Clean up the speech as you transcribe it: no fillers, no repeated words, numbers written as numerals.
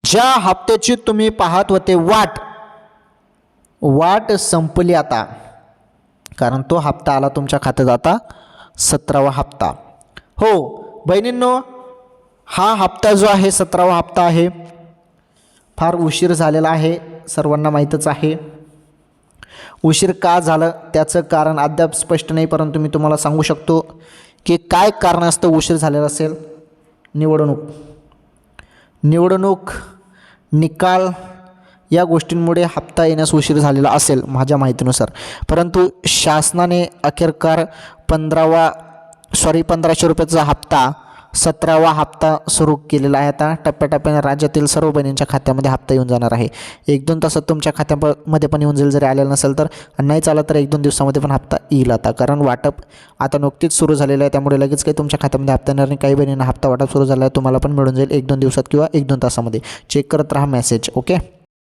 ज्या हप्त्याची तुम्ही पाहत होते वाट संपली आता, कारण तो हप्ता आला तुमच्या खात्यात आता 17वा हप्ता. हो बहिणींनो, हा हप्ता जो आहे 17वा हप्ता आहे. फार उशीर झालेला आहे, सर्वांना माहीतच आहे. उशीर का झालं त्याचं कारण अद्याप स्पष्ट नाही, परंतु मी तुम्हाला सांगू शकतो की काय कारणास्तव उशीर झालेला असेल. निवडणूक निकाल या गोष्टींमुळे हप्ता येण्यास उशीर झालेला असेल माझ्या माहितीनुसार. परंतु शासनाने अखेरकार 1500 रुपयाचा हप्ता 17वा हप्ता सुरू केलेला आहे. आता टप्प्याटप्प्याने राज्यातील सर्व बहिणींच्या खात्यामध्ये हप्ता येऊन जाणार आहे. 1-2 तासात तुमच्या खात्यामध्ये पण येऊन जाईल. जरी आलेलं नसेल तर, नाही चालत तर 1-2 दिवसामध्ये पण हप्ता येईल आता, कारण वाटप आता नुकतीच सुरू झालेलं आहे. त्यामुळे लगेच काही तुमच्या खात्यामध्ये हप्ता येणार नाही. काही बहिणींना हप्ता वाटप सुरू झाला आहे, तुम्हाला पण मिळून जाईल 1-2 दिवसात किंवा 1-2 तासामध्ये. चेक करत राहा मेसेज. ओके.